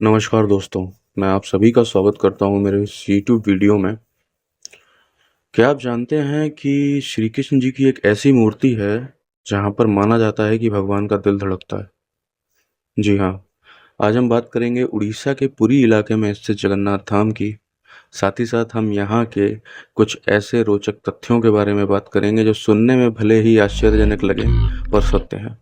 नमस्कार दोस्तों, मैं आप सभी का स्वागत करता हूँ मेरे इस यूट्यूब वीडियो में। क्या आप जानते हैं कि श्री कृष्ण जी की एक ऐसी मूर्ति है जहाँ पर माना जाता है कि भगवान का दिल धड़कता है? जी हाँ, आज हम बात करेंगे उड़ीसा के पुरी इलाके में स्थित जगन्नाथ धाम की। साथ ही साथ हम यहाँ के कुछ ऐसे रोचक तथ्यों के बारे में बात करेंगे जो सुनने में भले ही आश्चर्यजनक लगे पर सत्य है।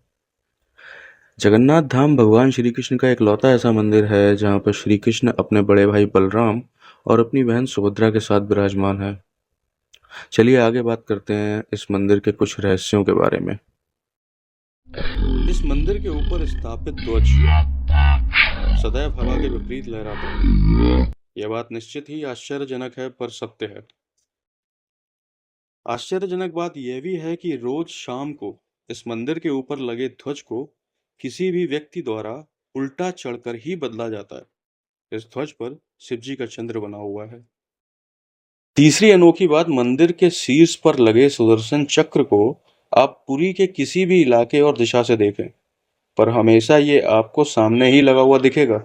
जगन्नाथ धाम भगवान श्री कृष्ण का इकलौता ऐसा मंदिर है जहाँ पर श्री कृष्ण अपने बड़े भाई बलराम और अपनी बहन सुभद्रा के साथ विराजमान है। चलिए आगे बात करते हैं इस मंदिर के कुछ रहस्यों के बारे में। इस मंदिर के ऊपर स्थापित ध्वज सदैव हवा के विपरीत लहराता है। यह बात निश्चित ही आश्चर्यजनक है पर सत्य है। आश्चर्यजनक बात यह भी है कि रोज शाम को इस मंदिर के ऊपर लगे ध्वज को किसी भी व्यक्ति द्वारा उल्टा चढ़कर ही बदला जाता है। इस ध्वज पर शिव जी का चंद्र बना हुआ है। तीसरी अनोखी बात, मंदिर के शीर्ष पर लगे सुदर्शन चक्र को आप पुरी के किसी भी इलाके और दिशा से देखें पर हमेशा ये आपको सामने ही लगा हुआ दिखेगा।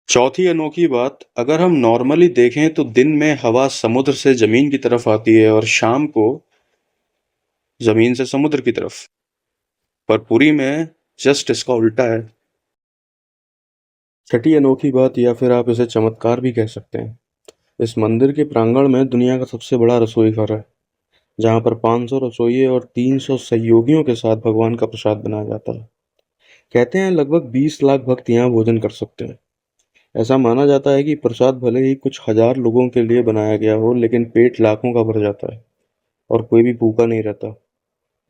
चौथी अनोखी बात, अगर हम नॉर्मली देखें तो दिन में हवा समुद्र से जमीन की तरफ आती है और शाम को जमीन से समुद्र की तरफ, पर पुरी में जस्ट इसका उल्टा है। छठी अनोखी बात या फिर आप इसे चमत्कार भी कह सकते हैं, इस मंदिर के प्रांगण में दुनिया का सबसे बड़ा रसोई घर है जहाँ पर 500 रसोइये और 300 सहयोगियों के साथ भगवान का प्रसाद बनाया जाता है। कहते हैं लगभग 20 लाख भक्त यहाँ भोजन कर सकते हैं। ऐसा माना जाता है कि प्रसाद भले ही कुछ हजार लोगों के लिए बनाया गया हो लेकिन पेट लाखों का भर जाता है और कोई भी भूखा नहीं रहता।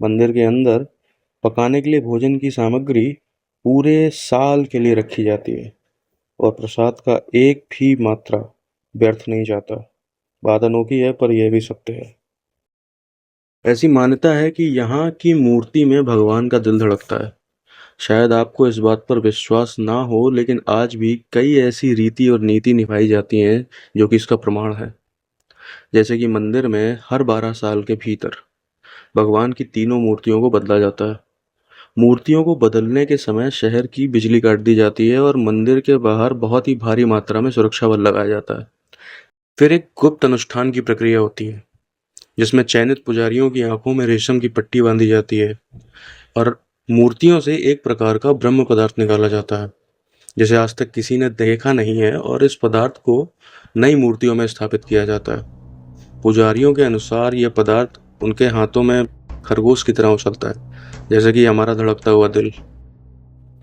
मंदिर के अंदर पकाने के लिए भोजन की सामग्री पूरे साल के लिए रखी जाती है और प्रसाद का एक भी मात्रा व्यर्थ नहीं जाता। बात अनोखी है पर यह भी सत्य है। ऐसी मान्यता है कि यहाँ की मूर्ति में भगवान का दिल धड़कता है। शायद आपको इस बात पर विश्वास ना हो लेकिन आज भी कई ऐसी रीति और नीति निभाई जाती हैं जो कि इसका प्रमाण है। जैसे कि मंदिर में हर 12 साल के भीतर भगवान की तीनों मूर्तियों को बदला जाता है। मूर्तियों को बदलने के समय शहर की बिजली काट दी जाती है और मंदिर के बाहर बहुत ही भारी मात्रा में सुरक्षा बल लगाया जाता है। फिर एक गुप्त अनुष्ठान की प्रक्रिया होती है जिसमें चयनित पुजारियों की आंखों में रेशम की पट्टी बांधी जाती है और मूर्तियों से एक प्रकार का ब्रह्म पदार्थ निकाला जाता है जिसे आज तक किसी ने देखा नहीं है और इस पदार्थ को नई मूर्तियों में स्थापित किया जाता है। पुजारियों के अनुसार यह पदार्थ उनके हाथों में खरगोश की तरह उछलता है जैसे कि हमारा धड़कता हुआ दिल।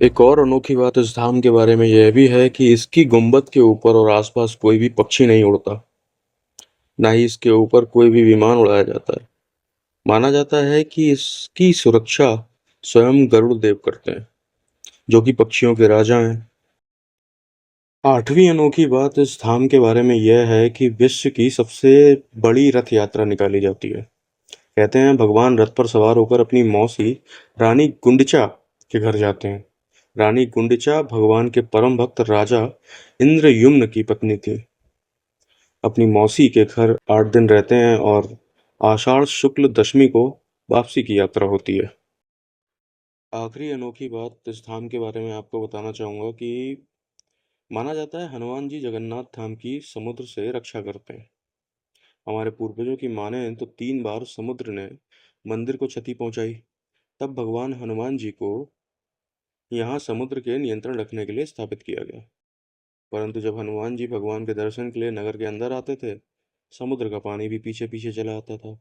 एक और अनोखी बात इस धाम के बारे में यह भी है कि इसकी गुंबद के ऊपर और आसपास कोई भी पक्षी नहीं उड़ता, ना ही इसके ऊपर कोई भी विमान उड़ाया जाता है। माना जाता है कि इसकी सुरक्षा स्वयं गरुड़ देव करते हैं जो कि पक्षियों के राजा हैं। आठवीं अनोखी बात इस धाम के बारे में यह है कि विश्व की सबसे बड़ी रथ यात्रा निकाली जाती है। कहते हैं भगवान रथ पर सवार होकर अपनी मौसी रानी गुंडिचा के घर जाते हैं। रानी गुंडिचा भगवान के परम भक्त राजा इंद्रयुम्न की पत्नी थी। अपनी मौसी के घर 8 दिन रहते हैं और आषाढ़ शुक्ल दशमी को वापसी की यात्रा होती है। आखिरी अनोखी बात इस धाम के बारे में आपको बताना चाहूंगा कि माना जाता है हनुमान जी जगन्नाथ धाम की समुद्र से रक्षा करते हैं। हमारे पूर्वजों की माने तो 3 बार समुद्र ने मंदिर को क्षति पहुंचाई, तब भगवान हनुमान जी को यहाँ समुद्र के नियंत्रण रखने के लिए स्थापित किया गया। परंतु जब हनुमान जी भगवान के दर्शन के लिए नगर के अंदर आते थे, समुद्र का पानी भी पीछे पीछे चला आता था।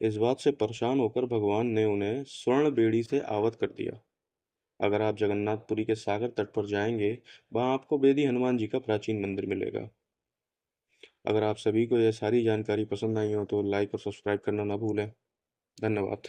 इस बात से परेशान होकर भगवान ने उन्हें स्वर्ण बेड़ी से आवत कर दिया। अगर आप जगन्नाथपुरी के सागर तट पर जाएंगे, वहां आपको बेदी हनुमान जी का प्राचीन मंदिर मिलेगा। अगर आप सभी को यह सारी जानकारी पसंद आई हो तो लाइक और सब्सक्राइब करना ना भूलें। धन्यवाद।